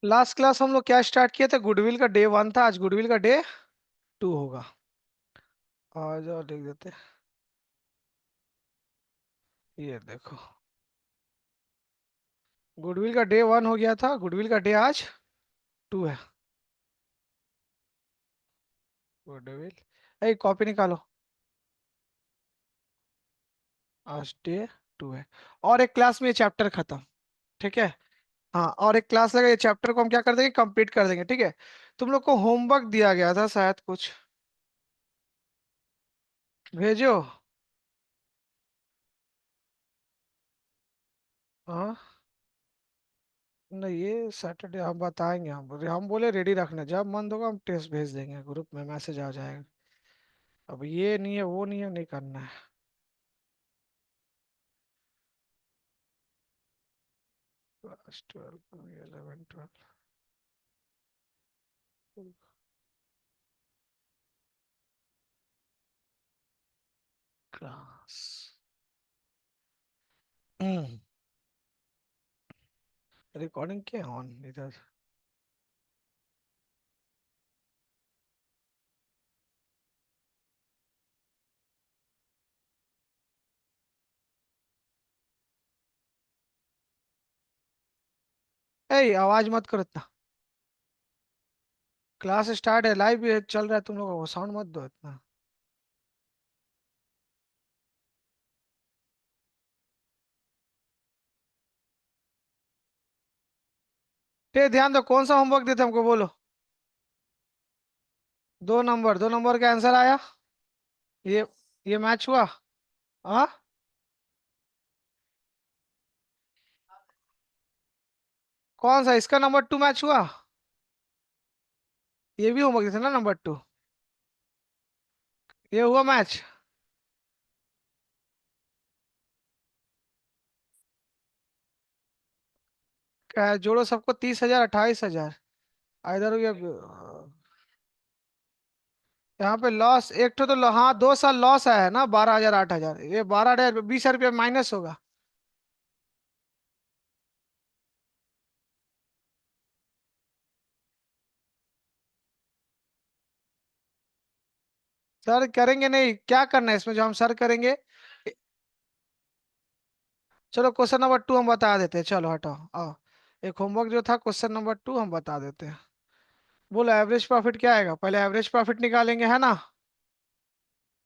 Last class हम लोग क्या स्टार्ट किए थे? गुडविल का डे 1 था, आज गुडविल का डे 2 होगा। आ जाओ देख देते हैं। ये देखो, गुडविल का डे 1 हो गया था, गुडविल का डे आज 2 है। गुडविल, एक कॉपी निकालो। आज डे 2 है। और एक क्लास में ये चैप्टर खत्म। ठीक है। हाँ, और एक क्लास लगा, ये चैप्टर को हम क्या कर देंगे, कंप्लीट कर देंगे। ठीक है। तुम लोग को होमवर्क दिया गया था शायद कुछ, भेजो। हाँ। नहीं, ये सैटरडे हम बताएंगे। हम बोले रेडी रखना, जब मन होगा हम टेस्ट भेज देंगे, ग्रुप में मैसेज आ जाएगा। अब ये नहीं है, वो नहीं है, नहीं करना है। Class 12, 11, 12 class. रिकॉर्डिंग क्या ऑन इधर? ए, आवाज मत करो इतना। क्लास स्टार्ट है, लाइव चल रहा है, तुम लोगों को साउंड मत दो इतना। ए, ध्यान दो, कौन सा होमवर्क देते हमको बोलो। 2 नंबर, 2 नंबर का आंसर आया। ये ये मैच हुआ। हाँ। कौन सा, इसका नंबर 2 मैच हुआ? ये भी होमवर्क देते ना नंबर 2। ये हुआ मैच। जोड़ो सबको, 30,000, 28,000। इधर हो गया। यहाँ पे लॉस एक तो हाँ, 2 साल लॉस आया है ना, 12,000, 8,000, ये 12,000, 20,000 रुपया माइनस होगा। सर करेंगे नहीं, क्या करना है इसमें जो हम सर करेंगे। चलो क्वेश्चन नंबर 2 हम बता देते हैं, चलो हटाओ आओ। एक होमवर्क जो था, क्वेश्चन नंबर 2 हम बता देते हैं। बोलो एवरेज प्रॉफिट क्या आएगा, पहले एवरेज प्रॉफिट निकालेंगे, है ना?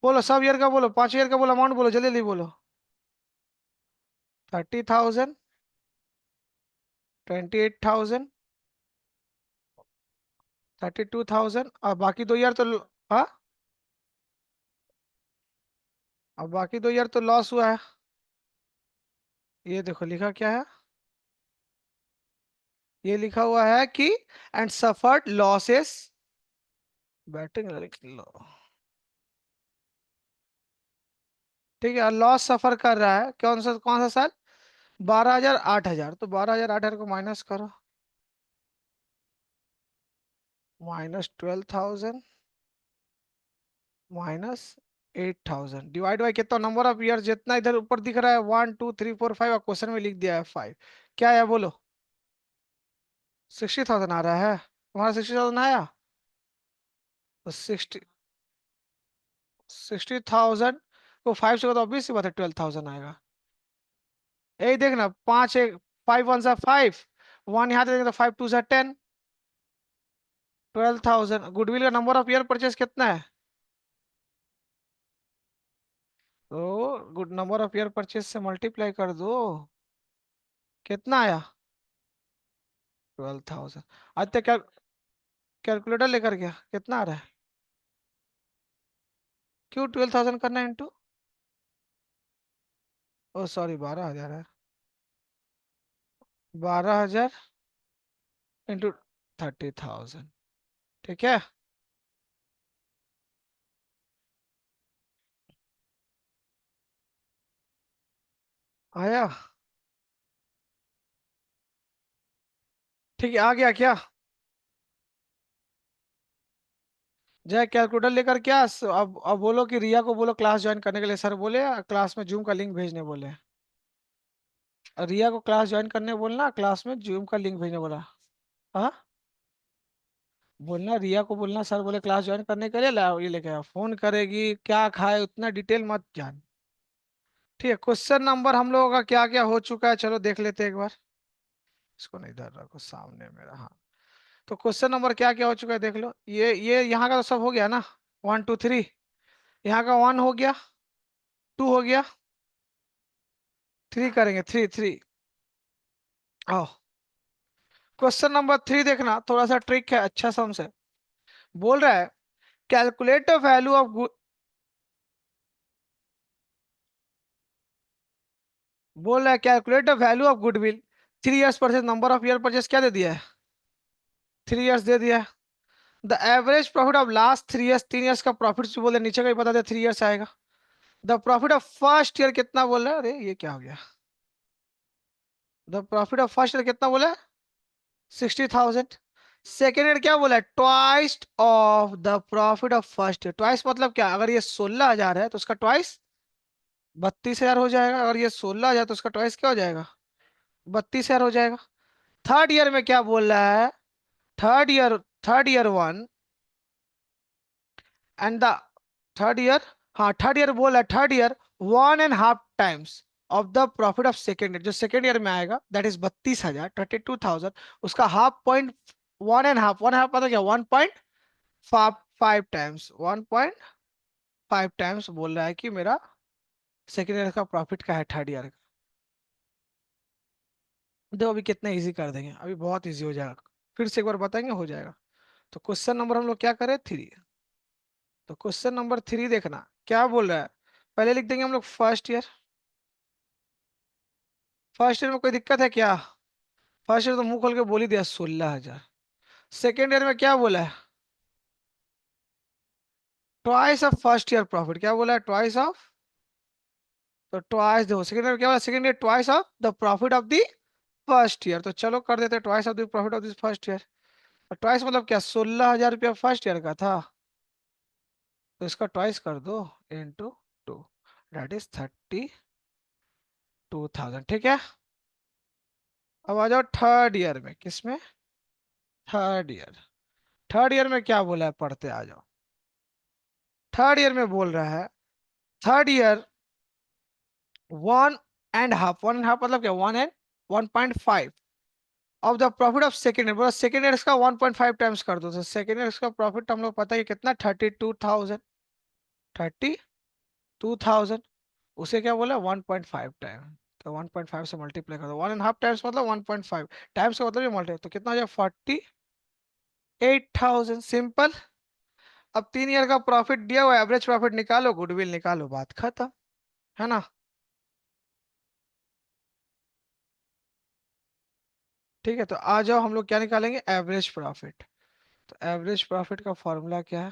बोलो सब ईयर का, बोलो 5 ईयर का, बोलो अमाउंट, बोलो जल्दी जल्दी बोलो। 30,000, 28,000, 32,000, और बाकी 2 ईयर तो हाँ। अब बाकी 2 ईयर तो लॉस हुआ है। ये देखो लिखा क्या है। ये लिखा हुआ है कि एंड सफर्ड लॉसेस, बैटिंग। ठीक है, लॉस सफर कर रहा है, कौन सा साल? 12,000, 8,000, तो 12,000, 8,000 को माइनस करो। -12,000, -8,000, डिवाइड बाई कितना, नंबर ऑफ ईयर जितना इधर ऊपर दिख रहा है, 1, 2, 3, 4, 5, और क्वेश्चन में लिख दिया है 5। क्या है बोलो? 60,000 आ रहा है, तुम्हारा 60,000 आया। तो 60,000 को 5 से, तो ऑब्वियस सी बात है 12,000 आएगा। यही देखना, 5 एक, 5 1 5, 1 यहाँ देंगे तो 5 2 10, 12,000। गुडविल का नंबर ऑफ ईयर परचेस कितना है? तो good number of year purchase से मल्टीप्लाई कर दो। कितना आया? 12,000। आज तक कैलकुलेटर लेकर गया, कितना आ रहा है? क्यों 12,000 करना है इंटू? ओ सॉरी, 12,000 है। 12,000 इंटू 30,000। ठीक है। आया। ठीक है, आ गया क्या? जय कैलकुलेटर लेकर क्या अब बोलो कि रिया को बोलो क्लास ज्वाइन करने के लिए, सर बोले क्लास में जूम का लिंक भेजने बोले। रिया को क्लास ज्वाइन करने बोलना, क्लास में जूम का लिंक भेजने बोला। हाँ, बोलना रिया को, बोलना सर बोले क्लास ज्वाइन करने के लिए, लाओ ये लेके आओ, फोन करेगी क्या खाए उतना डिटेल मत जान। ठीक है, क्वेश्चन नंबर हम लोगों का क्या क्या हो चुका है, चलो देख लेते हैं एक बार। इसको नहीं इधर रखो सामने मेरा, हाँ। तो क्वेश्चन नंबर क्या क्या हो चुका है देख लो, ये यहाँ का तो सब हो गया ना। 1 2 3, यहाँ का 1 हो गया, 2 हो गया, 3 करेंगे, 3 3। आओ, क्वेश्चन नंबर 3 देखना, थोड़ा सा ट्रिक है, अच्छा सा हमसे बोल रहा है, कैलकुलेट द वैल्यू ऑफ, बोल रहा है calculate the value of goodwill 3 years purchase, number of year purchase क्या दे दिया है, 3 इयर्स दे दिया है। The average profit of last 3 years, 3 years का प्रॉफिट बोले नीचे का ही बता दे, 3 इयर्स आएगा। The profit of first year कितना बोल रहा है, अरे ये क्या हो गया, the profit of first year कितना बोला है, 60,000। सेकेंड ईयर क्या बोला है, twice of the profit of first year. Twice मतलब क्या, अगर ये 16,000 है तो उसका ट्वाइस 32,000 हो जाएगा, अगर ये 16,000 तो उसका ट्वाइस क्या हो जाएगा, 32,000 हो जाएगा। थर्ड ईयर में क्या बोल रहा है, third year, third year 1 and the third year, हाँ थर्ड ईयर बोला, third year 1.5 times of the profit of second year, जो सेकेंड ईयर में आएगा दैट इज 32,000, 32,000, उसका हाफ पॉइंट, 1.5, 1.5 पता क्या, 1.5 टाइम्स, 1.5 टाइम्स बोल रहा है कि मेरा सेकेंड ईयर का प्रॉफिट का है थर्ड ईयर का। देखो अभी कितना इजी कर देंगे, अभी बहुत इजी हो जाएगा, फिर से एक बार बताएंगे हो जाएगा। तो क्वेश्चन नंबर हम लोग क्या करें, 3। तो क्वेश्चन नंबर 3 देखना क्या बोल रहा है, पहले लिख देंगे हम लोग फर्स्ट ईयर। फर्स्ट ईयर में कोई दिक्कत है क्या, फर्स्ट ईयर तो मुंह खोल के बोल ही दिया, 16,000। सेकेंड ईयर में क्या बोला है, twice of first year profit, क्या बोला है, ट्वाइस ऑफ, तो ट्वाइस देखो सेकेंड ईयर में क्या बोला, second year twice of the profit of the first year, तो चलो कर देते हैं twice of the profit of the first year. Twice मतलब क्या, 16,000 रुपया फर्स्ट ईयर का था, तो इसका ट्वाइस कर दो, इंटू 2, दैट इज 32,000, ठीक है। अब आ जाओ थर्ड ईयर में, किसमें, थर्ड ईयर। थर्ड ईयर में क्या बोला है, पढ़ते आ जाओ। थर्ड ईयर में बोल रहा है, थर्ड ईयर 1.5, 1.5 मतलब क्या, 1.5 of the profit of second year, बोला सेकेंड ईयर का 1.5 टाइम्स कर दो, तो सेकेंड ईयर का प्रॉफिट हम लोग पता है कितना, 32,000, 32,000, उसे क्या बोला, 1.5 टाइम, तो 1.5 से मल्टीप्लाई कर दो, 1.5 टाइम्स मतलब 1.5 टाइम्स का मतलब ये मल्टीप्लाई, तो कितना हो जाए, 48,000, सिंपल। अब 3 ईयर का प्रॉफिट दिया हुआ, एवरेज प्रॉफिट निकालो, गुडविल निकालो, बात खत्म, है ना। ठीक है, तो आ जाओ हम लोग क्या निकालेंगे, एवरेज प्रॉफिट। तो एवरेज प्रॉफिट का फॉर्मूला क्या है,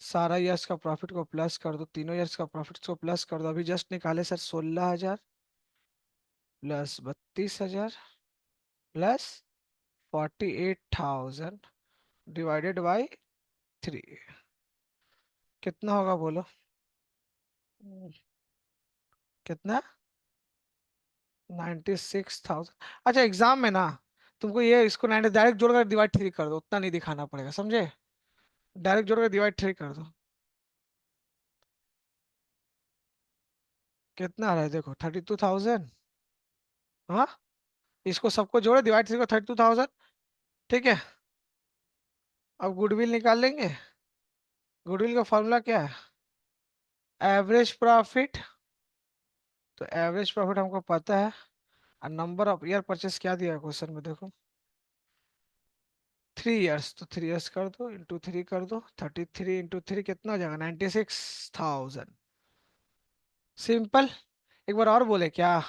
सारा ईयर्स का प्रॉफिट को प्लस कर दो, तीनों ईयर्स का प्रॉफिट को प्लस कर दो, अभी जस्ट निकाले sir, 16,000 plus 32,000 plus 48,000 divided by 3, कितना होगा बोलो, हम्म, कितना, 96,000। अच्छा एग्जाम में ना तुमको ये इसको 90 डायरेक्ट जोड़कर डिवाइड 3 कर दो, उतना नहीं दिखाना पड़ेगा, समझे, डायरेक्ट जोड़कर डिवाइड 3 कर दो। कितना आ रहा है देखो, 32,000, हाँ, इसको सबको जोड़े, डिवाइड 3 को, 32,000, ठीक है। अब गुडविल निकाल लेंगे, गुडविल का फॉर्मूला क्या है, एवरेज प्रॉफिट, तो एवरेज प्रॉफिट हमको पता है, और नंबर ऑफ ईयर परचेस क्या दिया है क्वेश्चन में देखो, 3 इयर्स, तो 3 इयर्स कर दो, इंटू 3 कर दो, 33 इंटू 3 कितना हो जाएगा, 96,000, सिंपल। एक बार और बोले क्या,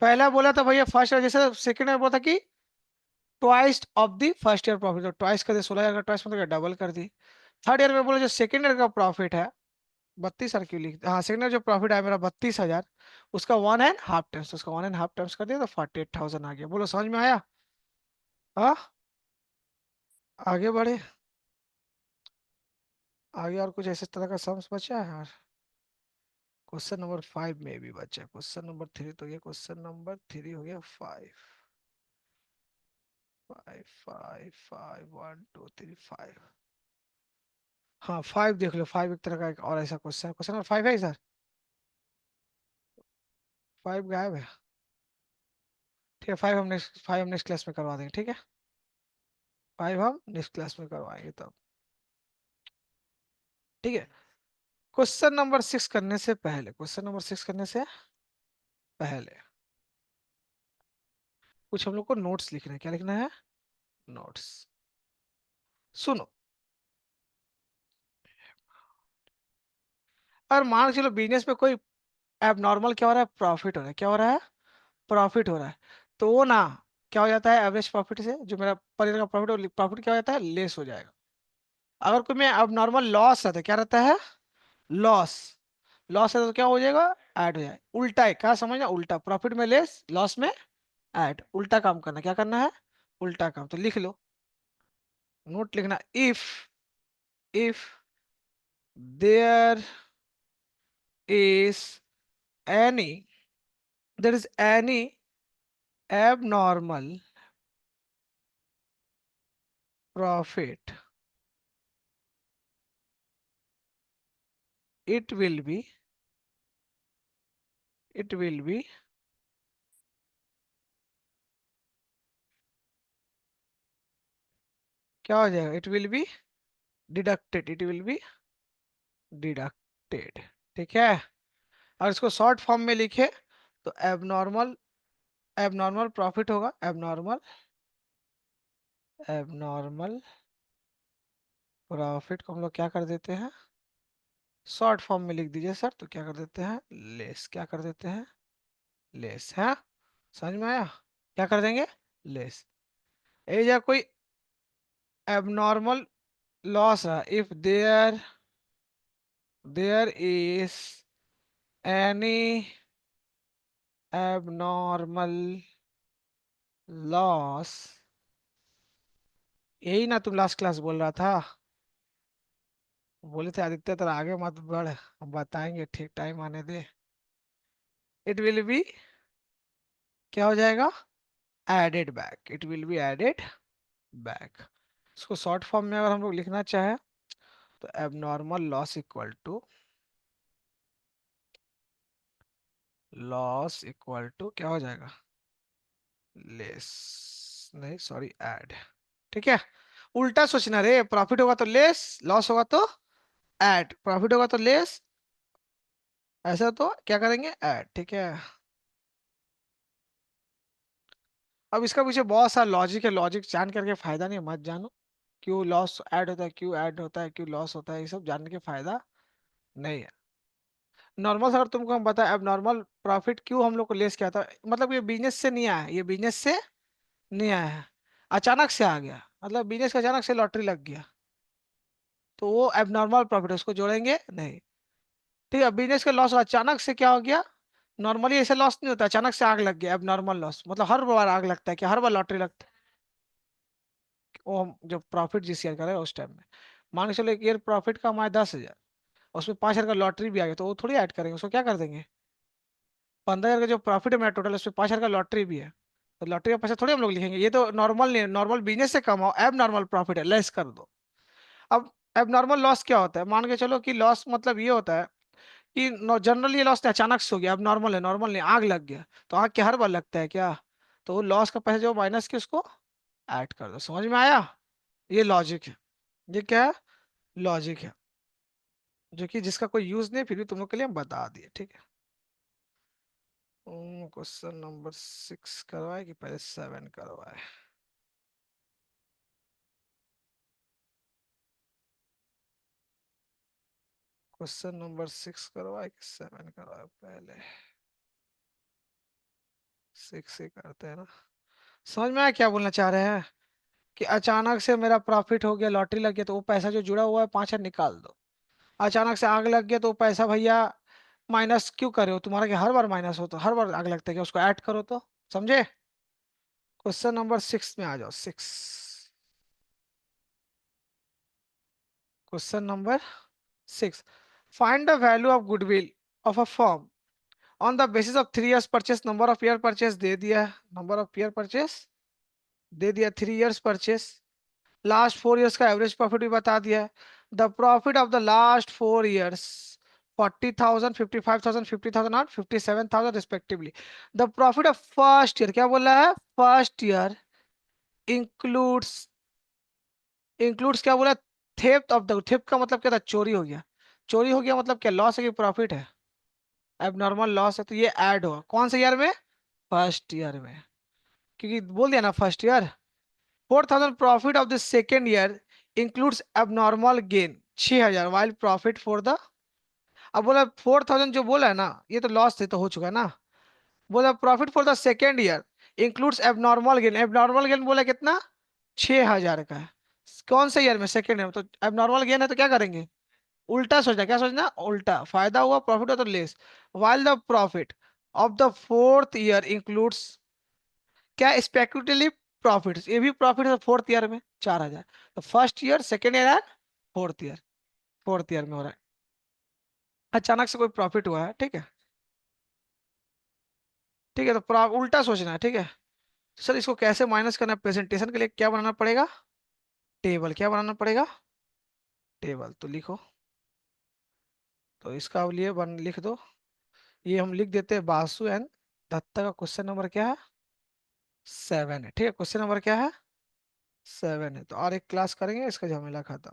पहला बोला था भैया फर्स्ट ईयर, जैसे सेकंड ईयर बोला था कि twice of the first year profit, तो ट्वाइस कर दे, 16,000 का ट्वाइस मतलब डबल कर दी। थर्ड ईयर में बोला जो सेकंड ईयर का प्रॉफिट है, 32,000 क्यों लिख, हाँ सेकंड ईयर जो प्रॉफिट है मेरा 32,000, उसका 1.5 टाइम्स, उसका 1.5 टाइम्स कर दिया, तो 48,000 आ गया, बोलो समझ में आया, हाँ। आगे बढ़े, आगे और कुछ ऐसे तरह का सम्स बचा है यार, क्वेश्चन नंबर 5 में भी बचा है, क्वेश्चन नंबर 3 तो ये, क्वेश्चन नंबर 3 हो गया 5। Five five five 1 2 3 5। हाँ 5 देख लो, 5 एक तरह का एक और ऐसा क्वेश्चन, क्वेश्चन नंबर 5 है सर। 5 गायब है। ठीक है, 5 हम नेक्स्ट क्लास में करवा देंगे, ठीक है। 5 हम नेक्स्ट क्लास में करवाएंगे तब। ठीक है। क्वेश्चन नंबर 6 करने से पहले, क्वेश्चन नंबर 6 करने से पहले कुछ हम लोग को नोट्स लिखना है। क्या लिखना है? नोट्स। सुनो, और मान के चलो बिजनेस में कोई एबनॉर्मल क्या हो रहा है, प्रॉफिट हो रहा है। क्या हो रहा है? प्रॉफिट हो रहा है। तो वो ना क्या हो जाता है, एवरेज प्रॉफिट से जो मेरा पर ईयर का प्रॉफिट, प्रॉफिट क्या हो जाता है, लेस हो जाएगा। अगर कोई में अब नॉर्मल लॉस रहता है, क्या रहता है? लॉस। लॉस है तो क्या हो जाएगा? ऐड हो जाए। उल्टा है, क्या समझना, उल्टा, प्रॉफिट में लेस, लॉस में ऐड, उल्टा काम करना। क्या करना है? उल्टा काम। तो लिख लो, नोट लिखना, if there is any there is any abnormal profit, it will be it will be क्या हो जाएगा? It will be deducted. ठीक है। और इसको शॉर्ट फॉर्म में लिखे तो एबनॉर्मल, एबनॉर्मल प्रॉफिट होगा। एबनॉर्मल प्रॉफिट को हम लोग क्या कर देते हैं, शॉर्ट फॉर्म में लिख दीजिए सर। तो क्या कर देते हैं? लेस। क्या कर देते हैं? लेस है। समझ में आया? क्या कर देंगे? लेस। या कोई एबनॉर्मल लॉस है, if there is any abnormal loss, यही ना तुम लास्ट क्लास बोल रहा था, बोले थे आदित्य तेरा आगे मत बढ़, हम बताएंगे, ठीक टाइम आने दे। इट विल बी क्या हो जाएगा? Added back. It will be added back. इसको शॉर्ट फॉर्म में अगर हम लोग लिखना चाहे तो abnormal loss equal to, loss equal to क्या हो जाएगा? लेस, नहीं सॉरी, ऐड। ठीक है। उल्टा सोचना रे, प्रॉफिट होगा तो लेस, लॉस होगा तो ऐड, प्रॉफिट होगा तो लेस, ऐसा तो क्या करेंगे? ऐड। ठीक है। अब इसका पीछे बहुत सारा लॉजिक है, लॉजिक जान करके फायदा नहीं है, मत जानो। क्यों लॉस ऐड होता है, क्यों ऐड होता है, क्यों लॉस होता है, ये सब जानने के फायदा नहीं है। नॉर्मल अगर तुमको हम बताए अब नॉर्मल प्रॉफिट क्यों हम लोग को लेस किया था, मतलब ये बिजनेस से नहीं आया है, ये बिजनेस से नहीं आया है, अचानक से आ गया। मतलब बिजनेस का अचानक से लॉटरी लग गया, तो वो एबनॉर्मल प्रॉफिट, उसको जोड़ेंगे नहीं। ठीक है। बिजनेस का लॉस अचानक से क्या हो गया, नॉर्मली ऐसे लॉस नहीं होता, अचानक से आग लग गया, एबनॉर्मल लॉस। मतलब हर बार आग लगता है, कि हर बार लॉटरी लगता है। वो हम जब प्रॉफिट जिस ईयर करेगा उस टाइम में, मान के चलो एक ईयर प्रॉफिट का हमारा 10,000, उसमें 5,000 का लॉटरी भी आ गया, तो वो थोड़ी ऐड करेंगे, उसको क्या कर देंगे? 15,000 का जो प्रॉफिट है मेरा टोटल, उसमें 5,000 का लॉटरी भी है, तो लॉटरी का पैसा थोड़ी हम लोग लिखेंगे। ये तो नॉर्मल नहीं, नॉर्मल बिजनेस से कमाओ, एब नॉर्मल प्रॉफिट है, लेस कर दो। अब एब नॉर्मल लॉस क्या होता है, मान के चलो कि लॉस मतलब ये होता है कि जनरली ये लॉस अचानक से हो गया, अब नॉर्मल है, नॉर्मल नहीं, आग लग गया। तो आग क्या हर बार लगता है क्या? तो वो लॉस का पैसा जो माइनस के उसको ऐड कर दो। समझ में आया? ये लॉजिक है। ये क्या है? लॉजिक है, जो कि जिसका कोई यूज नहीं, फिर भी तुम लोग के लिए हम बता दिए। ठीक है। क्वेश्चन नंबर 6 करवाए कि पहले 7 करवाए? क्वेश्चन नंबर 6 करवाए कि 7 करवाए? पहले 6 ही करते हैं ना। समझ में आया क्या बोलना चाह रहे हैं? कि अचानक से मेरा प्रॉफिट हो गया, लॉटरी लग गया, तो वो पैसा जो जुड़ा हुआ है 5,000 निकाल दो। अचानक से आग लग गया, तो वो पैसा भैया माइनस क्यों करे हो, तुम्हारा क्या हर बार माइनस हो, तो हर बार आग लगता है, कि उसको ऐड करो। तो समझे? क्वेश्चन नंबर 6 में आ जाओ। 6, question number 6, find the value of goodwill of a firm on the basis of 3 years purchase, number of year purchase दे दिया है, नंबर ऑफ ईयर परचेस दे दिया 3 इयर्स परचेस। लास्ट 4 इयर्स का एवरेज प्रॉफिट भी बता दिया है। The profit of the last 4 years 40,000, 55,000, 50,000 और 57,000 respectively. The profit of first year क्या बोला है, फर्स्ट ईयर इंक्लूड्स, इंक्लूड्स क्या बोला, थेफ्ट ऑफ द, थेफ्ट का मतलब क्या था, चोरी हो गया। चोरी हो गया मतलब क्या, लॉस है कि प्रॉफिट है, एबनॉर्मल लॉस है, तो ये ऐड होगा कौन से ईयर में, फर्स्ट ईयर में, क्योंकि बोल दिया ना first year. 4,000 profit of the second year includes abnormal gain 6,000 while profit for the, अब बोला 4,000 जो बोला है ना, ये तो लॉस थे तो हो चुका है ना। बोला profit for the second year includes abnormal gain, abnormal gain बोला कितना, 6,000 का है। कौन से ईयर में, सेकेंड ईयर में, तो एबनॉर्मल गेन है तो क्या करेंगे, उल्टा सोचना, क्या सोचना, उल्टा, फायदा हुआ प्रॉफिट हुआ तो less. While the profit of the fourth year includes क्या, स्पेक्युलेटिव प्रॉफिट, ये भी प्रॉफिट है फोर्थ ईयर में 4,000। तो first year, second year and fourth year, fourth year में हो रहा है, अचानक से कोई प्रॉफिट हुआ है, ठीक है। ठीक है, तो उल्टा सोचना है, ठीक है। सर इसको कैसे माइनस करना है, प्रेजेंटेशन के लिए क्या बनाना पड़ेगा, टेबल, क्या बनाना पड़ेगा, टेबल, तो लिखो। तो इसका अब लिए बन लिख दो, ये हम लिख देते हैं बासु एंड दत्ता का क्वेश्चन नंबर क्या है, 7 है, ठीक है, क्वेश्चन नंबर क्या है, 7 है। तो और एक क्लास करेंगे इसका झमेला खाता,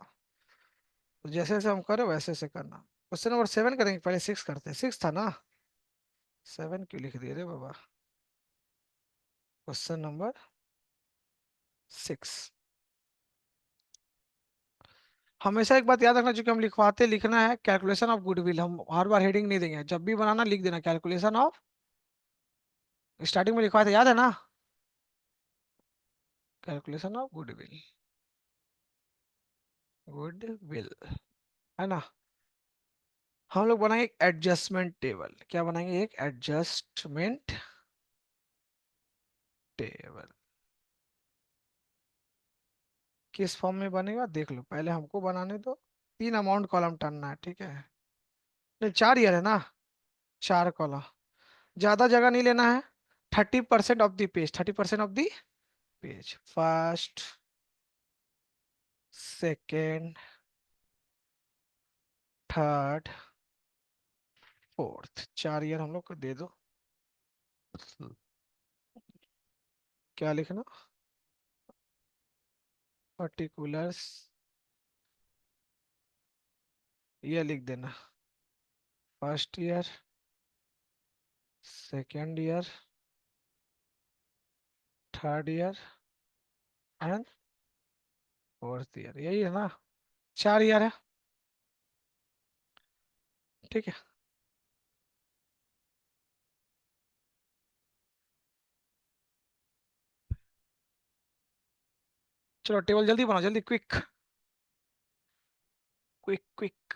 तो जैसे जैसे हम करें वैसे वैसे करना। क्वेश्चन नंबर 7 करेंगे, पहले 6 करते हैं, 6 था ना, 7 क्यों लिख दिए रे बाबा, क्वेश्चन नंबर 6। हमेशा एक बात याद रखना, जो कि हम लिखवाते लिखना है कैलकुलेशन ऑफ गुडविल, हम हर बार हेडिंग नहीं देंगे, जब भी बनाना लिख देना कैलकुलेशन ऑफ, स्टार्टिंग में लिखवाते याद है ना, कैलकुलेशन ऑफ गुडविल, गुडविल, है ना। हम लोग बनाएंगे एक एडजस्टमेंट टेबल, क्या बनाएंगे, एक एडजस्टमेंट टेबल। किस फॉर्म में बनेगा देख लो, पहले हमको बनाने दो। 3 अमाउंट कॉलम टानना है, ठीक है, नहीं 4 ईयर है ना, 4 कॉलम, ज्यादा जगह नहीं लेना है। 30% of the page, 30% of the page, first, second, third, fourth, 4 year हम लोग को दे दो। क्या लिखना, पर्टिकुलर्स, ये लिख देना, first year, second year, third year and fourth year, यही है ना, 4 ईयर है, ठीक है। चलो टेबल जल्दी बनाओ, जल्दी, क्विक, क्विक क्विक।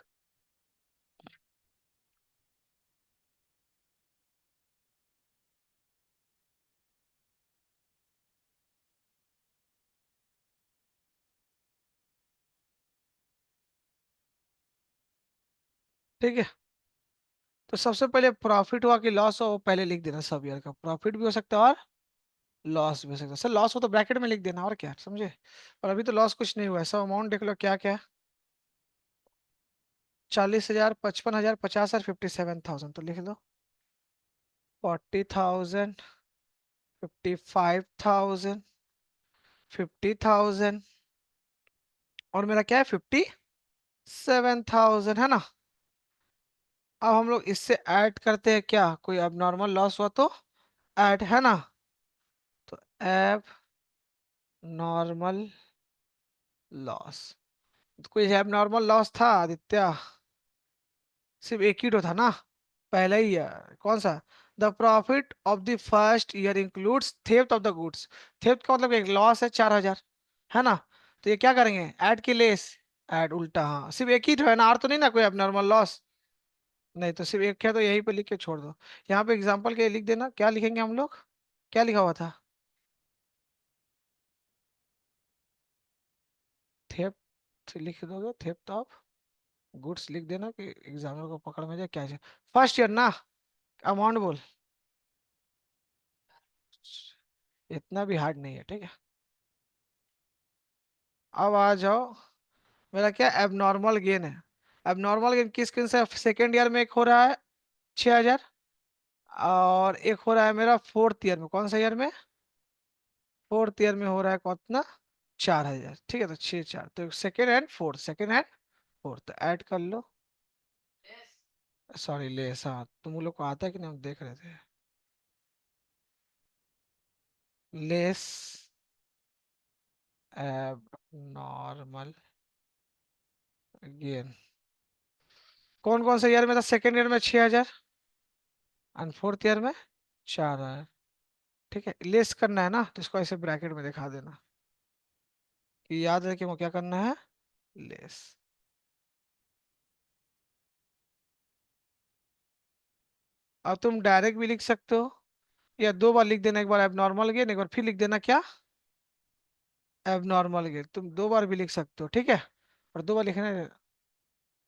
ठीक है, तो सबसे पहले प्रॉफिट हुआ कि लॉस हो वो पहले लिख देना, सब ईयर का प्रॉफिट भी हो सकता है और लॉस भी हो सकता है। सर लॉस हो तो ब्रैकेट में लिख देना, और क्या, समझे। और अभी तो लॉस कुछ नहीं हुआ है, सब अमाउंट देख लो क्या क्या है, 40,000, 55,000, 50,000, 57,000, तो लिख लो 40,000, 55,000, 50,000, और मेरा क्या है 57,000, है ना। अब हम लोग इससे ऐड करते हैं क्या, कोई अब नॉर्मल लॉस हुआ तो ऐड, है ना। तो एब नॉर्मल लॉस, कोई एब नॉर्मल लॉस था आदित्य, सिर्फ एक ही तो था ना, पहला ही है, कौन सा, the profit of the first year includes theft of the goods, theft का मतलब एक लॉस है 4,000, है ना। तो ये क्या करेंगे, ऐड के लेस, ऐड उल्टा, हाँ सिर्फ एक ही तो है ना, और तो नहीं ना कोई नॉर्मल लॉस, नहीं तो सिर्फ एक है, तो यहीं पे लिख के छोड़ दो। यहाँ पे एग्जांपल के लिए लिख देना, क्या लिखेंगे हम लोग, क्या लिखा हुआ था, थेफ्ट लिख दोगे, थेफ्ट ऑफ गुड्स लिख देना कि एग्जामिनर को पकड़ में जाए क्या है, फर्स्ट ईयर ना, अमाउंट बोल, इतना भी हार्ड नहीं है, ठीक है। अब आ जाओ। मेरा क्या एबनॉर्मल गेन है। एबनॉर्मल गेन किस किन से सेकेंड ईयर में एक हो रहा है 6,000, और एक हो रहा है मेरा फोर्थ ईयर में। कौन सा ईयर में? फोर्थ ईयर में हो रहा है कितना? 4,000। ठीक है, तो 6 4, तो second and fourth, second and fourth add कर लो। सॉरी, लेस, हाँ तुम लोग को आता है कि नहीं, हम देख रहे थे। लेस एब नॉर्मल गेन। कौन कौन से ईयर में था? सेकेंड ईयर में 6,000 एंड फोर्थ ईयर में 4,000। ठीक है, लेस करना है ना, तो इसको ऐसे ब्रैकेट में दिखा देना कि याद रहे कि वो क्या करना है, लेस। अब तुम डायरेक्ट भी लिख सकते हो, या दो बार लिख देना, एक बार एबनॉर्मल गेन, एक बार फिर लिख देना क्या, एबनॉर्मल गेन। तुम दो बार भी लिख सकते हो, ठीक है। और दो बार लिखने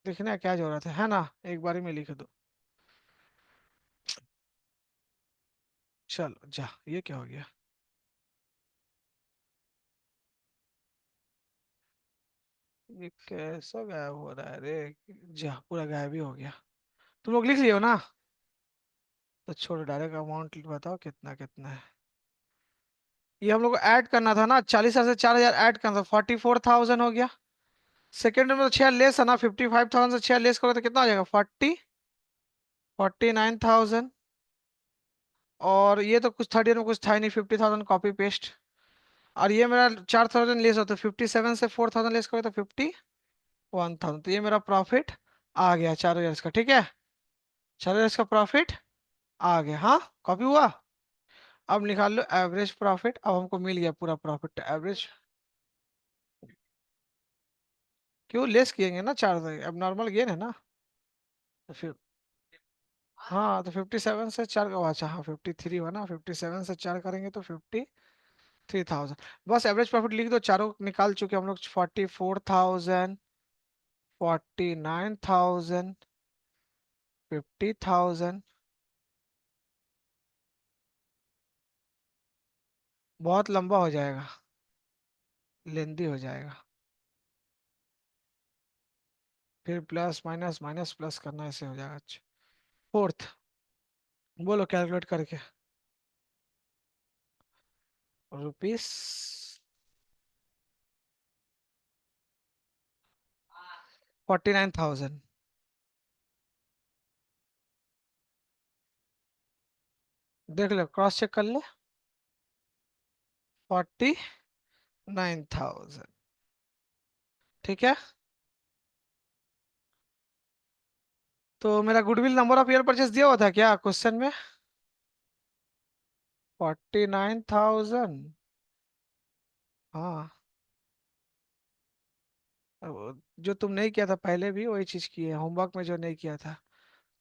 लिखना क्या जरूरत है ना, एक बार ही में लिख दो। चलो जा, ये क्या हो गया? ये कैसा गायब हो रहा है रे? जा, पूरा गायब ही हो गया। तुम लोग लिख लियो ना? तो छोड़ो, डायरेक्ट अमाउंट बताओ कितना कितना है। ये हम लोग को ऐड करना था ना, 40,000 से 4,000 ऐड करना था, 44,000 हो गया। सेकेंड में तो 6 लेस है ना, 55,000 से 6 लेस करोगे तो कितना हो जाएगा? 49,000। और ये तो कुछ थर्ड ईयर में कुछ था ही नहीं, 50,000 कॉपी पेस्ट। और ये मेरा 4,000 लेस होता है, 57 से 4,000 लेस करोगे तो 51,000। तो ये मेरा प्रॉफिट आ गया 4 ईयर्स का, ठीक है। 4 ईयर्स का प्रॉफिट आ गया, हाँ कॉपी हुआ। अब निकाल लो एवरेज प्रॉफिट। अब हमको मिल गया पूरा प्रॉफिट एवरेज। क्यों लेस किएंगे ना 4, अब नॉर्मल गेन है ना। तो फिर हाँ, तो 57 से 4 का, अच्छा हाँ 53 हुआ ना, 57 से 4 करेंगे तो 53,000। बस एवरेज प्रॉफिट लिख दो, चारों निकाल चुके हम लोग। 44,000, 49,000, 50,000। बहुत लंबा हो जाएगा, लेंदी हो जाएगा। फिर प्लस माइनस माइनस प्लस करना, ऐसे हो जाएगा। अच्छा, फोर्थ बोलो कैलकुलेट करके। रुपीस 49,000। देख लो, क्रॉस चेक कर ले। 49,000, ठीक है। तो मेरा goodwill number of year purchase दिया हुआ था क्या क्वेश्चन में? 49,000। हाँ, जो तुम नहीं किया था पहले भी वही चीज की है, होमवर्क में जो नहीं किया था।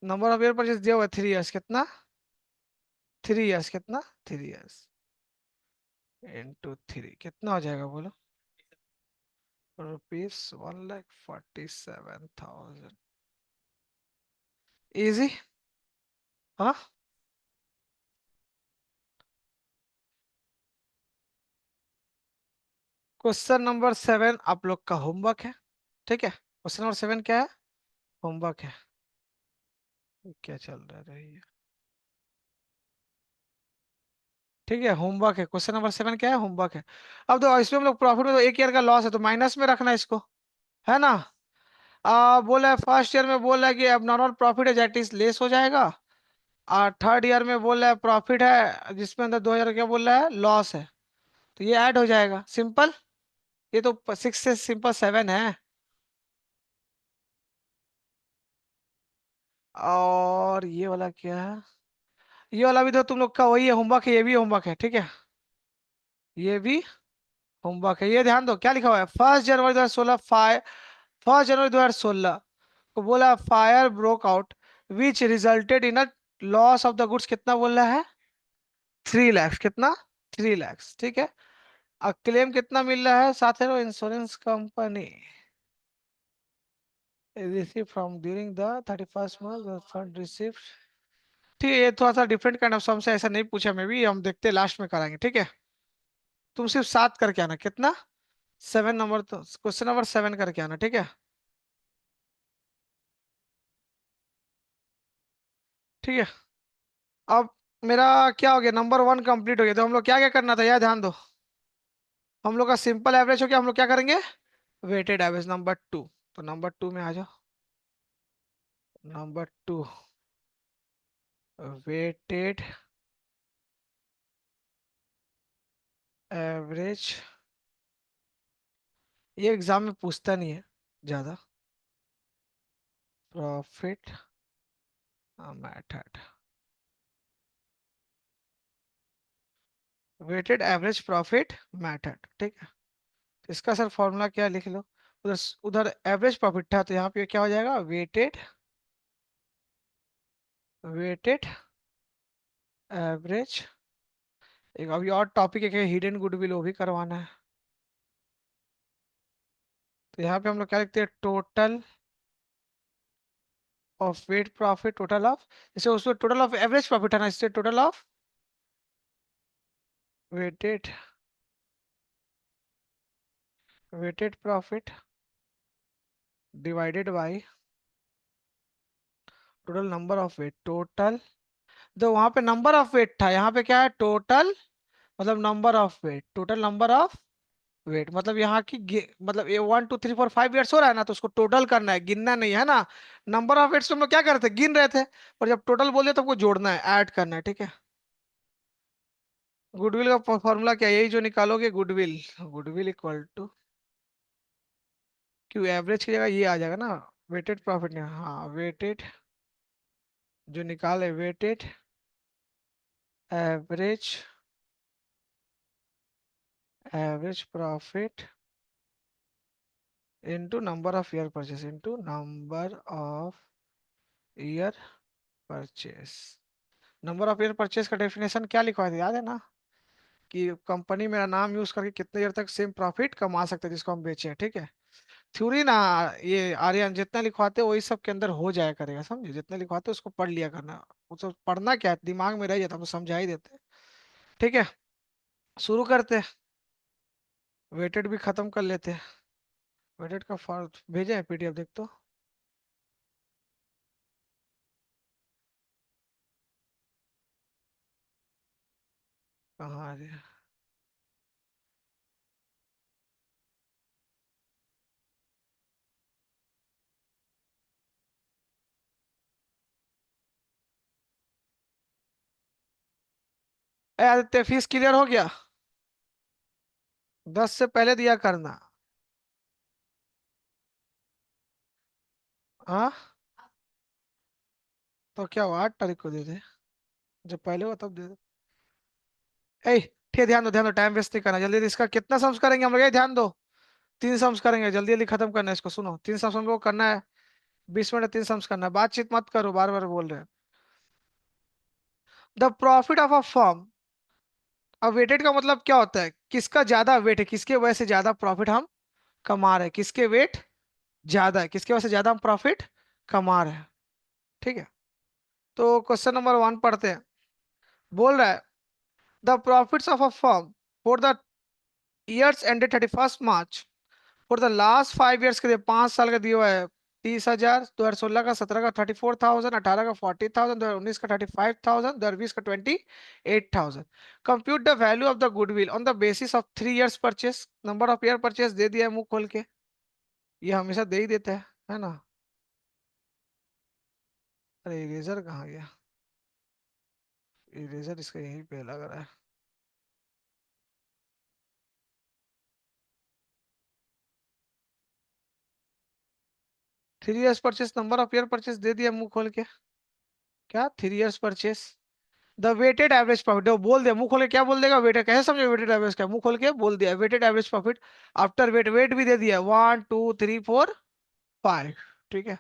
नंबर ऑफ ईयर परचेस दिया हुआ है 3 इयर्स, कितना? 3 इयर्स कितना? 3 इयर्स इंटू थ्री कितना हो जाएगा बोलो? ₹1,47,000। इजी। हाँ, क्वेश्चन नंबर 7 आप लोग का होमवर्क है, ठीक है। क्वेश्चन नंबर 7 क्या है? होमवर्क है। ये क्या चल रहा है? ठीक है, होमवर्क है। क्वेश्चन नंबर 7 क्या है? होमवर्क है। अब तो इसमें हम लोग प्रॉफिट में, तो एक ईयर का लॉस है तो माइनस में रखना है इसको, है ना। बोला है फर्स्ट ईयर में, बोला है कि अब नॉर्मल प्रॉफिट है दैट इज लेस हो जाएगा। और थर्ड ईयर में बोला है प्रॉफिट है जिसमें अंदर 2,000 क्या बोला है, लॉस है, तो ये ऐड हो जाएगा, सिंपल। ये तो 6 से सिंपल 7 है। और ये वाला क्या है? ये वाला भी तो तुम लोग का वही है, होमवर्क है, ये भी होमवर्क है, ठीक है। ये भी होमवर्क है। ये ध्यान दो क्या लिखा हुआ है, 1 जनवरी 2016, 1 जनवरी 2016 को बोला fire broke out which resulted in a loss of the goods, कितना बोल रहा है? 3 लाख, कितना? 3 लाख, ठीक है। अब क्लेम कितना मिल रहा है? साथ में insurance company receive from during the 31st month fund receive. ठीक है, ये थोड़ा सा डिफरेंट काइंड ऑफ सम से, ऐसा नहीं पूछा मैं भी, हम देखते लास्ट में कराएंगे, ठीक है। तुम सिर्फ 7 करके आना, कितना? 7 नंबर, तो क्वेश्चन नंबर 7 करके आना, ठीक है। ठीक है। अब मेरा क्या हो गया, नंबर 1 कंप्लीट हो गया, तो हम लोग क्या क्या करना था यार, ध्यान दो। हम लोग का सिंपल एवरेज हो गया, हम लोग क्या करेंगे, वेटेड एवरेज नंबर 2। तो नंबर 2 में आ जाओ। Number 2, weighted average. ये एग्जाम में पूछता नहीं है ज्यादा। Profit method, weighted average profit method, ठीक है। तो इसका सर फॉर्मूला क्या है, लिख लो। उधर उधर एवरेज प्रॉफिट था, तो यहाँ पे क्या हो जाएगा, वेटेड, वेटेड एवरेज। एक अभी और टॉपिक है, हिडन गुडविल, वो भी करवाना है। तो यहाँ पे हम लोग क्या लिखते हैं, total of weight profit, total of, जैसे उसमें टोटल ऑफ एवरेज प्रॉफिट है ना, इससे total of weighted, weighted profit divided by total number of weight, total. तो वहां पे नंबर ऑफ वेट था, यहाँ पे क्या है, टोटल, मतलब number of weight, total number of weight, मतलब यहाँ की मतलब ये 1 2 3 4 5 ईयर्स हो रहा है ना, तो उसको टोटल करना है, गिनना नहीं है ना। नंबर ऑफ वेट्स हम लोग क्या कर रहे थे, गिन रहे थे। पर जब टोटल बोले तो हमको जोड़ना है, ऐड करना है, ठीक है। गुडविल का फॉर्मूला क्या है, यही जो निकालोगे, गुडविल, गुडविल इक्वल टू, क्यों एवरेज की जगह ये आ जाएगा ना, वेटेड प्रॉफिट नहीं, हाँ वेटेड, जो निकाले weighted average, average profit into number of year purchase, into number of year purchase. Number of year purchase का डेफिनेशन क्या लिखा है, याद है ना, कि कंपनी मेरा नाम यूज करके कितने देर तक सेम प्रॉफिट कमा सकते हैं जिसको हम बेचे हैं, ठीक है। थ्योरी ना, ये आर्यन जितना लिखवाते वही सब के अंदर हो जाया करेगा, समझे, जितना लिखवाते उसको पढ़ लिया करना। वो तो पढ़ना क्या है, दिमाग में रह जाता, हम समझा ही देते हैं। ठीक है, शुरू करते हैं। वेटेड भी खत्म कर लेते हैं। वेटेड का फॉर्म भेजे हैं, पीडीएफ देख तो। कहाँ आ रही है, आदित्य फीस क्लियर हो गया, 10 से पहले दिया करना। हाँ, तो क्या हुआ, 8 तारीख को दे दे, जब पहले हो तब दे दे। ए, ठीक है, ध्यान दो, टाइम वेस्ट नहीं करना, जल्दी जल्दी। इसका कितना सम्स करेंगे हम लोग, ये ध्यान दो। 3 सम्स करेंगे, जल्दी जल्दी खत्म करना है इसको, सुनो, 3 सम्स हम लोग को करना है। 20 मिनट में 3 सम्स करना है, बातचीत मत करो, बार बार बोल रहे हैं। The profit of a firm, अब वेटेड का मतलब क्या होता है, किसका ज्यादा वेट है, किसके वजह से ज्यादा प्रॉफिट हम कमा रहे हैं, किसके वेट ज्यादा है, किसके वजह से ज्यादा हम प्रॉफिट कमा रहे हैं। ठीक है, तो क्वेश्चन नंबर 1 पढ़ते हैं। बोल रहा है, the profits of a firm for the years ended 31 March, for the last 5 years के लिए, 5 साल का दिया हुआ है, 30,000, 2016 का 17 का 34,000, 18 का 40,000, 2019 का 35,000, 2020 का 28,000। Compute the value of the goodwill on the basis of 3 years purchase, number of year purchase दे दिया है मुंह खोल के, ये हमेशा दे ही देता है ना। अरे इरेजर कहाँ गया, इरेजर इसका यहीं पे लग रहा है। 3 years purchase, number of year purchase दे दिया मुंह खोल के। क्या 3 years purchase, the weighted average profit, वो बोल दिया मुंह खोल के, क्या बोल देगा, वेटेड कैसे समझे, वेटेड एवरेज क्या, मुंह खोल के बोल दिया, weighted average profit after weight, weight भी दे दिया, 1 2 3 4 5। ठीक है,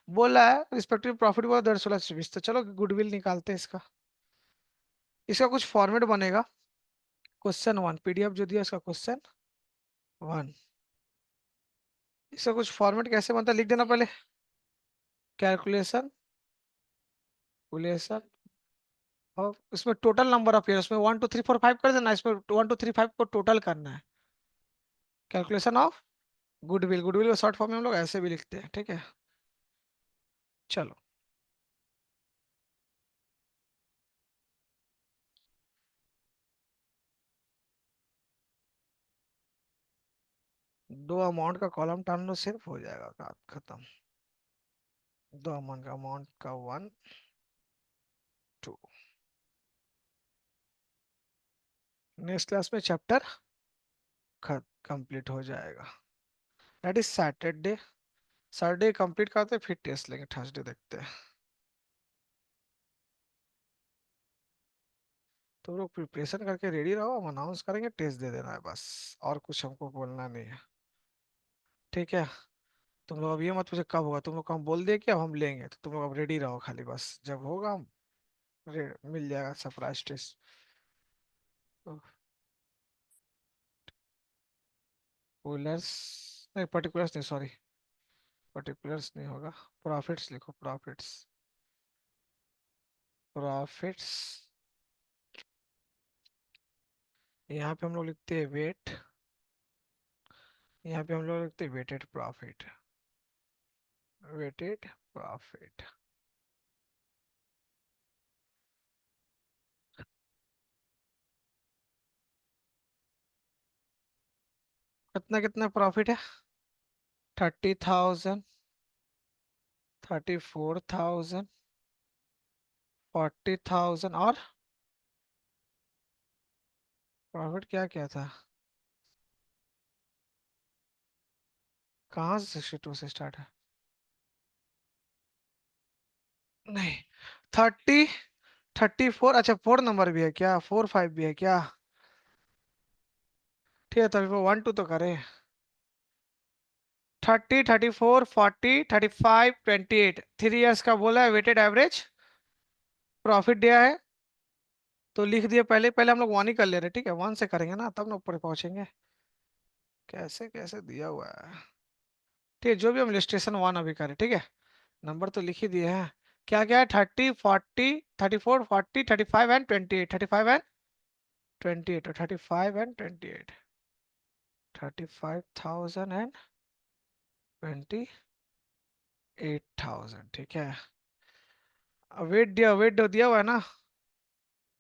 बोला है रिस्पेक्टिव प्रॉफिट बोला 16 तो चलो गुडविल निकालते हैं इसका। इसका कुछ फॉर्मेट बनेगा, क्वेश्चन 1 पीडीएफ जो दिया इसका, क्वेश्चन 1, इसका कुछ फॉर्मेट कैसे बनता है लिख देना पहले। कैलकुलेशन, कैलकुलेशन, और इसमें टोटल नंबर ऑफ ईयर, इसमें 1 2 3 4 5 कर देना, इसमें 1 2 3 5 को टोटल करना है। कैलकुलेशन ऑफ गुडविल, गुडविल को शॉर्ट फॉर्म में हम लोग ऐसे भी लिखते हैं, ठीक है। चलो, दो अमाउंट का कॉलम टान लो, सिर्फ हो जाएगा, बात खत्म। दो अमाउंट का, वन टू। नेक्स्ट क्लास में चैप्टर कंप्लीट हो जाएगा। That is Saturday. Saturday complete करते हैं, फिर टेस्ट लेंगे, थर्सडे देखते हैं। तो लोग प्रिपरेशन करके रेडी रहो, हम अनाउंस करेंगे, टेस्ट दे देना है बस। और कुछ हमको बोलना नहीं है, ठीक है। तुम लोग अब ये मत पूछे कब होगा, तुम लोग को हम बोल दिए कि अब हम लेंगे, तो तुम लोग अब रेडी रहो खाली, बस जब होगा हम मिल जाएगा सरप्राइज टेस्ट। पर्टिकुलर्स नहीं, पर्टिकुलर्स नहीं, सॉरी, पर्टिकुलर्स नहीं होगा। प्रॉफिट्स लिखो, प्रॉफिट्स, प्रॉफिट्स। यहाँ पे हम लोग लिखते हैं वेट, यहाँ पे हम लोग लिखते हैं वेटेड प्रॉफिट, वेटेड प्रॉफिट। कितना कितना प्रॉफिट है? 30,000, 34,000, 40,000, और प्रॉफिट क्या क्या था? कहाँ से 62 से स्टार्ट है? नहीं, 30, 34, अच्छा 4 नंबर भी है क्या, 4 5 भी है क्या? ठीक है, तभी वो 1 2 तो करे। 30, 34, 40, 35, 28, 3 इयर्स का बोला है वेटेड एवरेज प्रॉफिट दिया है। तो लिख दिए, पहले पहले हम लोग वन ही कर ले रहे, ठीक है, वन से करेंगे ना, तब ना ऊपर पहुंचेंगे। कैसे कैसे दिया हुआ है, ठीक है, जो भी हम लिस्टेशन वन अभी करें, ठीक है। नंबर तो लिख ही दिए हैं। क्या क्या है? 30, 40, 34, 40, 35 एंड 28, 35 एंड 28, 35 एंड 28, 35,000 एंड 28,000, ठीक है। वेट दिया, वेट दिया हुआ है ना,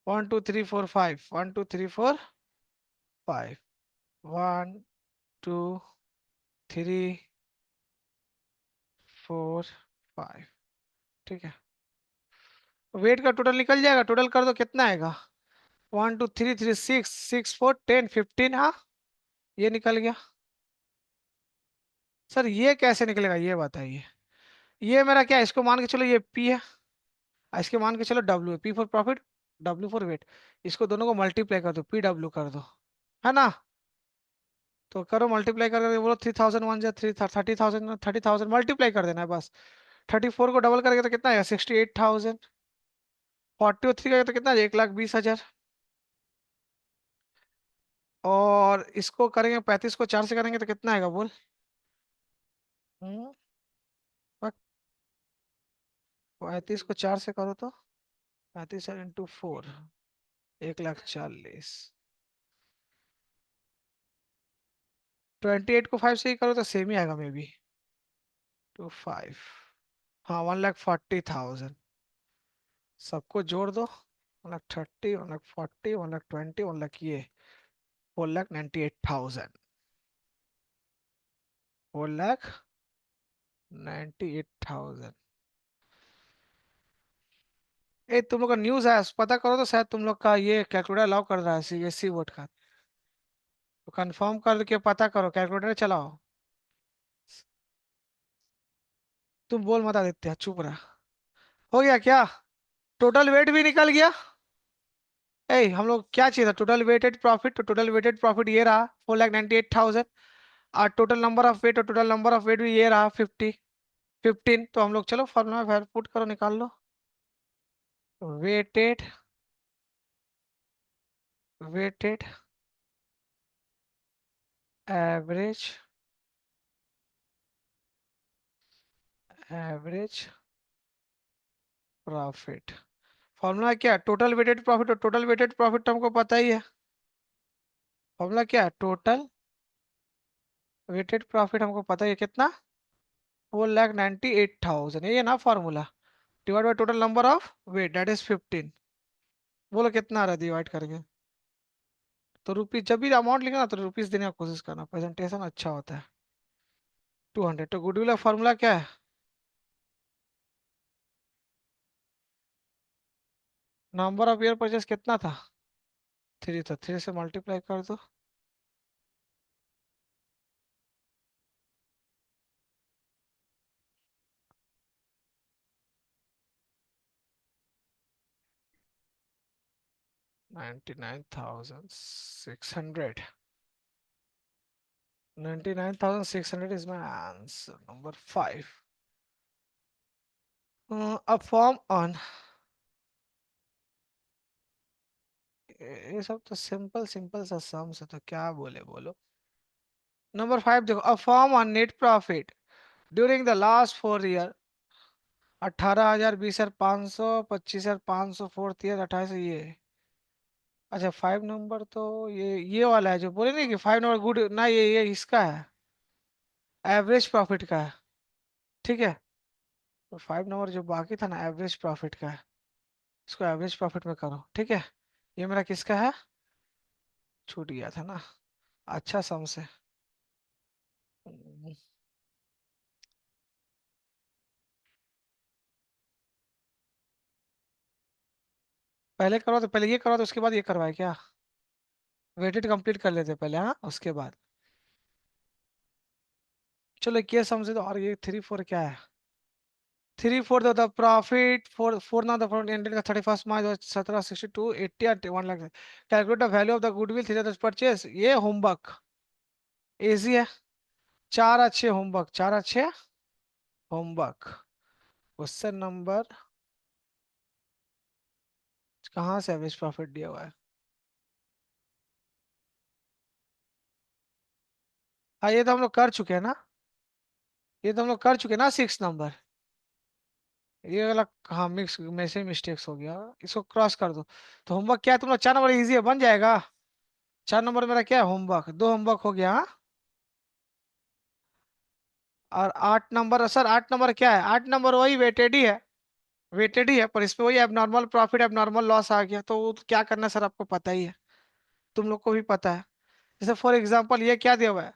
1 2 3 4 5, 1 2 3 4 5, 1 2 3 4 5, ठीक है। वेट का टोटल निकल जाएगा, टोटल कर दो कितना आएगा। 1 2 3 3 6, 6 4 10 15, हाँ, ये निकल गया। सर ये कैसे निकलेगा ये बताइए। ये मेरा क्या है, इसको मान के चलो ये पी है, इसके मान के चलो डब्ल्यू है, P for profit, W for wait. इसको दोनों को मल्टीप्लाई कर दो, पी डब्ल्यू कर दो, है ना। तो करो मल्टीप्लाई करके, बोलो 3,000 वन जा 30,000, 30,000 मल्टीप्लाई कर देना है बस। 34 को डबल करेंगे तो कितना है, 68,000। 43 का तो कितना है, 1,20,000। और इसको करेंगे 35 को 4 से करेंगे तो कितना आएगा बोल। हम्म, 35 को 4 से करो तो 35 इंटू 4, 1,40,000। 28 को 5 से ही करो तो सेम ही आएगा मे बी, 2 5, हाँ, 1,40,000। सबको जोड़ दो, 1,30, 1,40, 1,20, 1,00,000, ये 4,98,000, 4,98,000। ए, तुम लोग का न्यूज़ है, पता करो तो शायद तुम लोग का ये कैलकुलेटर अलाउ कर रहा है सीएससी बोर्ड का। तो कंफर्म करके पता करो, कैलकुलेटर चलाओ। तुम बोल मत आदित्य, चुप रहा। हो गया क्या? टोटल वेट भी निकल गया। ए, हम लोग क्या चाहिए था, टोटल वेटेड प्रॉफिट, तो टोटल वेटेड प्रॉफिट ये रहा 4,98,000। और टोटल नंबर ऑफ वेट, और टोटल नंबर ऑफ वेट भी ये रहा 15। तो हम लोग चलो फॉर्मूला में पुट करो, निकाल लो। Weighted, weighted average, average profit. Formula क्या है, टोटल वेटेड प्रॉफिट, और टोटल वेटेड प्रॉफिट हमको पता ही है। फॉर्मूला क्या है, टोटल वेटेड प्रॉफिट हमको पता है कितना, 4,98,000, ये ना formula, divide by total number of weight that is 15। बोलो कितना आ रहा है डिवाइड करके। तो रुपीज जब भी अमाउंट लिखना तो रुपीज देने की कोशिश करना, प्रेजेंटेशन अच्छा होता है। 200। तो गुडविल का फॉर्मूला क्या है? नंबर ऑफ ईयर परचेस कितना था? 3 था, 3 से मल्टीप्लाई कर दो। 99,600। 99,600 is my answer, number 5। a form on, ये सब तो सिंपल सिंपल सा सम्स है, तो क्या बोले बोलो। नंबर 5 देखो, a firm on net profit during the last 4 year, 18,000, 20,500, 25,500, fourth year 28, ये। अच्छा 5 नंबर तो ये वाला है जो बोले नहीं कि 5 नंबर गुड ना, ये इसका है, एवरेज प्रॉफिट का है। ठीक है। तो 5 नंबर जो बाकी था ना एवरेज प्रॉफिट का है, इसको एवरेज प्रॉफिट में करो। ठीक है। ये मेरा किसका है? छूट गया था ना। अच्छा सम से। हम्म, पहले करो तो पहले ये करो तो उसके बाद ये करवाए क्या? वेटेड कंप्लीट कर लेते पहले, हाँ उसके बाद। चलो ये सम से तो, और ये 3 4 क्या है? 3 4 द प्रॉफिट, फोर ना द प्रॉफिट एंडेड का 31 मार्च 1762 80 1 lakh. Calculate the value of the goodwill three purchase, ये होमवर्क इजी है। चार अच्छे होमवर्क, चार अच्छे होमवर्क। क्वेश्चन नंबर, कहाँ से एवरेज प्रॉफिट दिया हुआ है? हाँ ये तो हम लोग कर चुके हैं ना, ये तो हम लोग कर चुके हैं ना 6 नंबर। ये वाला हाँ मिक्स में से मिस्टेक्स हो गया, इसको क्रॉस कर दो। तो होमवर्क क्या है तुम लोग? 4 नंबर इजी है, बन जाएगा। 4 नंबर मेरा क्या है? होमवर्क, 2 होमवर्क हो गया, हाँ? और 8 नंबर, सर 8 नंबर क्या है? 8 नंबर वही वेटेड ही है, वेटेड ही है, पर इसमें वही एबनॉर्मल प्रॉफिट एबनॉर्मल लॉस आ गया, तो वो तो क्या करना है सर, आपको पता ही है, तुम लोग को भी पता है। जैसे फॉर एग्जांपल ये क्या दिया हुआ है,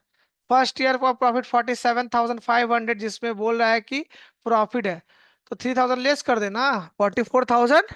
फर्स्ट ईयर का प्रॉफिट 47,500, जिसमें बोल रहा है कि प्रॉफिट है, तो 3,000 लेस कर देना, 44,000।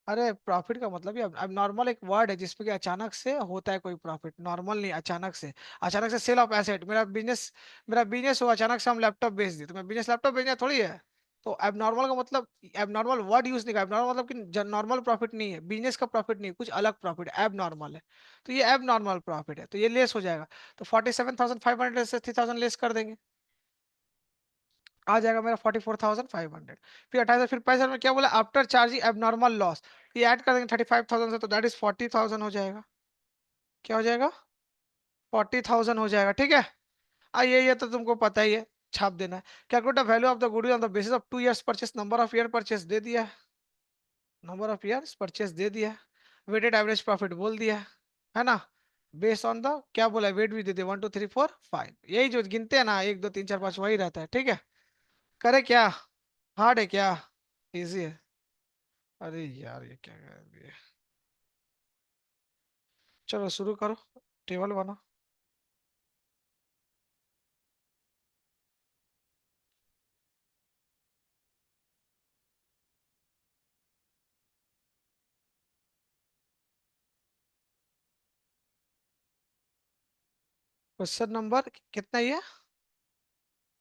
अरे प्रॉफिट का मतलब ये अब नॉर्मल एक वर्ड है जिसमें कि अचानक से होता है कोई प्रॉफिट, नॉर्मल नहीं, अचानक से। अचानक से सेल ऑफ एसेट, मेरा बिजनेस हुआ, अचानक से हम लैपटॉप बेच दिए, तो मैं बिजनेस लैपटॉप बेचना थोड़ी है। तो एबनॉर्मल का मतलब, एबनॉर्मल वर्ड यूज नहीं कर, एबनॉर्मल मतलब कि नॉर्मल प्रॉफिट नहीं है, बिजनेस का प्रॉफिट नहीं है, कुछ अलग प्रॉफिट एबनॉर्मल है। तो ये एबनॉर्मल प्रॉफिट है, तो ये लेस हो जाएगा। तो 47,500 से 3,000 लेस कर देंगे, आ जाएगा मेरा 44,500। फिर 28, फिर 65 में क्या बोला, आफ्टर चार्जिंग एबनॉर्मल लॉस, ये ऐड कर देंगे 35,000 से, तो दैट इज 40,000 हो जाएगा। क्या हो जाएगा? 40,000 हो जाएगा। ठीक है। ये तो तुमको पता ही है, छाप देना है। Calculate the value of the goodwill on the basis of 2 years purchase, number of year purchase दे दिया है, नंबर ऑफ ईयर्स परचेस दे दिया है, वेटेड एवरेज प्रॉफिट बोल दिया है ना? बेस्ड ऑन द क्या बोला, वेट भी दे दिया, 1 2 3 4 5, यही जो गिनते हैं ना, 1 2 3 4 5, वही रहता है। ठीक है। करे क्या? हार्ड है क्या? इजी है। अरे यार ये क्या कर दिया। चलो शुरू करो, टेबल बना। क्वेश्चन नंबर कितना ये?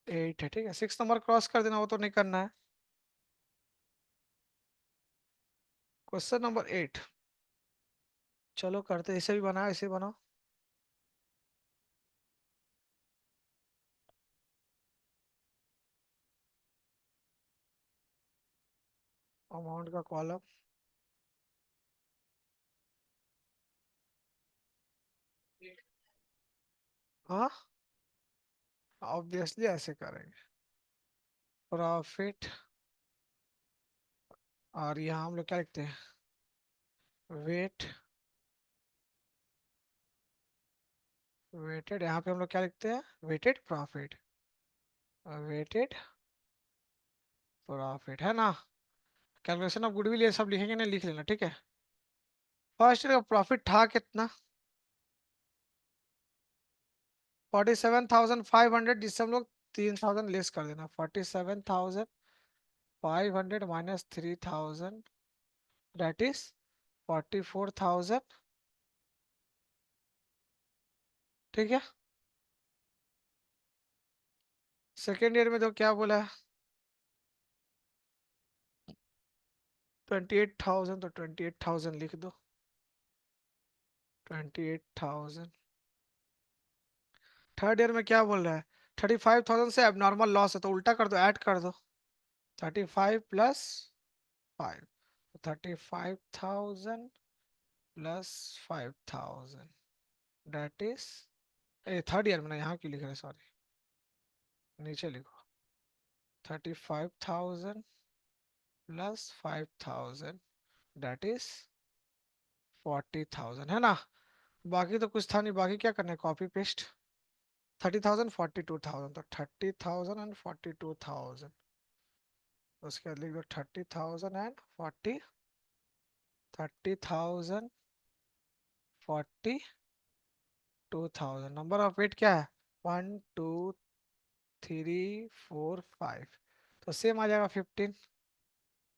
8 है। ठीक है, 6 नंबर क्रॉस कर देना, वो तो नहीं करना है। Question number 8। चलो करते, इसे भी बनाओ, इसे बनाओ। अमाउंट का कॉलम। हाँ ऑब्वियसली ऐसे करेंगे। प्रॉफिट, और यहाँ हम लोग क्या लिखते हैं? वेट वेटेड, यहाँ पे हम लोग क्या लिखते हैं? Weighted profit. वेटेड प्रॉफिट है ना। कैलकुलेशन ऑफ गुडविल ये सब लिखेंगे ना, लिख लेना ठीक है। फर्स्ट ईयर का प्रॉफिट था कितना? 47,500, जिससे हम लोग 3,000 लेस कर देना। 47,500 माइनस 3,000, दैट इज 44,000। ठीक है। सेकेंड ईयर में तो क्या बोला है? 28,000, तो 28,000 लिख दो। 28,000। थर्ड ईयर में क्या बोल रहा है? 35,000 से एबनॉर्मल लॉस है, तो उल्टा कर दो, ऐड कर दो। 35 plus 5, 35,000 plus 5,000, that is, A third year में ना, यहाँ क्यों लिख रहे हैं, सॉरी, नीचे लिखो। 35,000 प्लस 5,000, दैट इज 40,000 है ना। बाकी तो कुछ था नहीं, बाकी क्या करना है, कॉपी पेस्ट। 30,000, 42,000, तो 30,000 एंड 42,000। उसके बाद लिख दो 30,000 एंड 30,000, 42,000। नंबर ऑफ वेट क्या है? 1 2 3 4 5, तो सेम आ जाएगा 15।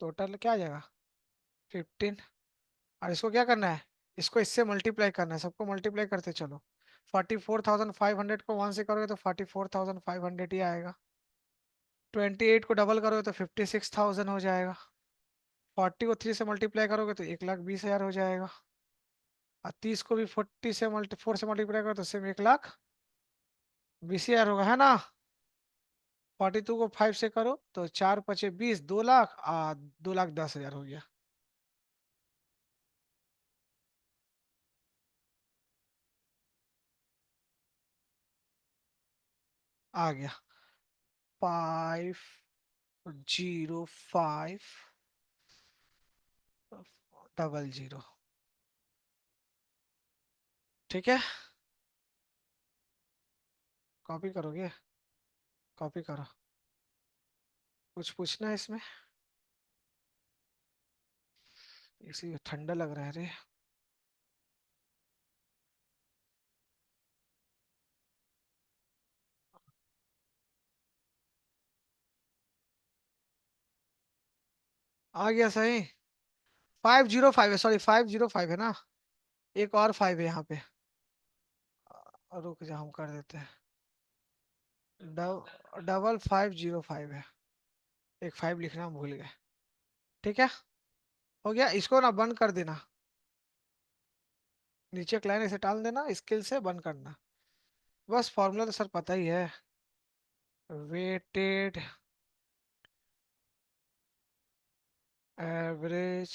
टोटल क्या आ जाएगा? 15। और इसको क्या करना है? इसको इससे मल्टीप्लाई करना है, सबको मल्टीप्लाई करते चलो। 44,500 को 1 से करोगे तो 44,500 ही आएगा। 28 को डबल करोगे तो 56,000 हो जाएगा। 40 को 3 से मल्टीप्लाई करोगे तो 1,20,000 हो जाएगा। और 30 को भी 4 से मल्टीप्लाई करो तो सेम 1,20,000 होगा, है ना। 42 को 5 से करो तो 4 × 5 = 20, 2 लाख, 2,10,000 हो गया। आ गया 5,0,5,00। ठीक है। कॉपी करोगे? कॉपी करो। कुछ पूछना है इसमें? इसी ठंडा लग रहा है रे। आ गया सही। 505 है, सॉरी 505 है ना। एक और 5 है यहाँ पे। रुक जा, हम कर देते हैं। 5,505 है। एक 5 लिखना हम भूल गए। ठीक है। हो गया, इसको ना बंद कर देना। नीचे एक लाइन ऐसे डाल देना, स्केल से बंद करना। बस फॉर्मूला तो सर पता ही है। Weighted average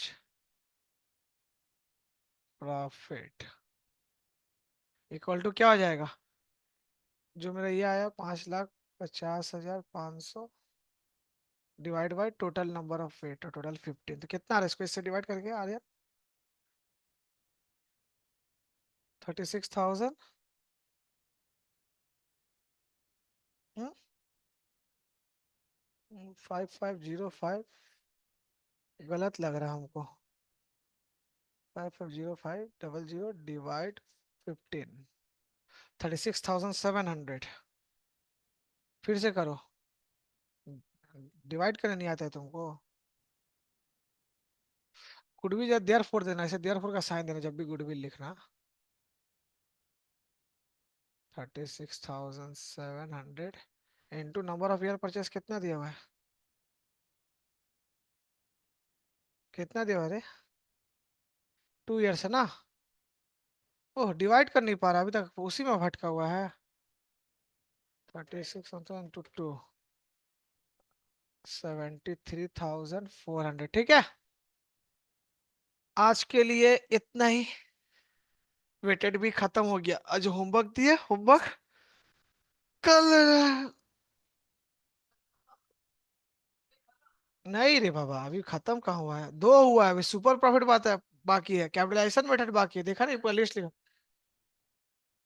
profit equal to क्या हो जाएगा? जो मेरा ये आया, 5,50,50,500 divide by total number of weight, total 15, तो कितना आ रहा है? इसको इससे डिवाइड करके आ रहा है 36,000। 5,505 गलत लग रहा है हमको। 5,505,00 डिवाइड 15, 36,700। फिर से करो। डिवाइड करने नहीं आता है तुमको? गुडविल या देयर फोर देना, इसे देयर फोर का साइन देना जब भी गुडविल लिखना। 36,700 into number of year purchase कितना दिया हुआ है? कितना दिया हुआ है रे? 2 ईयर्स है ना। ओह, डिवाइड कर नहीं पा रहा अभी तक, उसी में भटका हुआ है। 36,000 × 2, 73,400। ठीक है। आज के लिए इतना ही। वेटेड भी खत्म हो गया। आज होमवर्क दिए, होमवर्क कल। नहीं रे बाबा, अभी खत्म कहाँ हुआ है, दो हुआ है अभी। सुपर प्रॉफिट बात है बाकी है, कैपिटलाइजेशन मेथड बाकी है, देखा नहीं पूरा लिस्ट लिखा।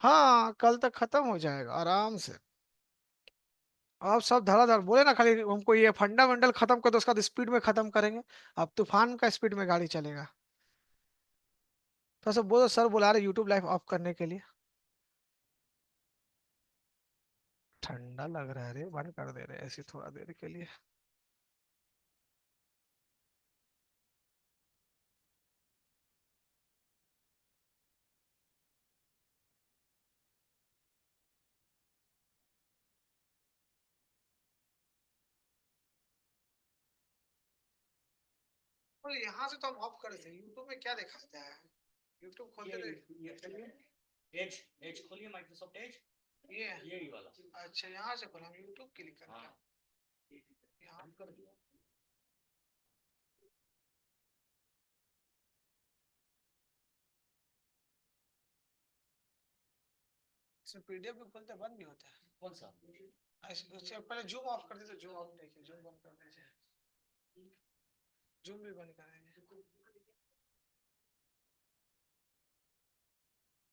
हाँ कल तक खत्म हो जाएगा आराम से। अब सब धड़ाधड़ बोले ना, खाली हमको ये फंडामेंटल खत्म कर दो, उसका स्पीड में खत्म करेंगे। अब तूफान का स्पीड में गाड़ी चलेगा। तो सब बोलो, सर बुला रहे यूट्यूब लाइव ऑफ करने के लिए। ठंडा लग रहा है रे, बंद कर दे रहे हैं ऐसी थोड़ा देर के लिए। तो यहाँ से तो हम ऑफ कर देते हैं, यूट्यूब में क्या दिखाता है। यूट्यूब खोलते रहे। एज एज खोलिए, माइक्रोसॉफ्ट एज। ये यही वाला। अच्छा, यहाँ से खोला, हम यूट्यूब क्लिक करते हाँ, हैं। यहाँ कर दिया। इसमें पीडीएफ भी खोलते हैं, बंद भी होता है। कौन सा? उससे पहले जूम ऑफ कर दीजिए, जूम ऑफ देखिए, जूम बंद कर दीजिए। जूम भी बंद कर दीजिए।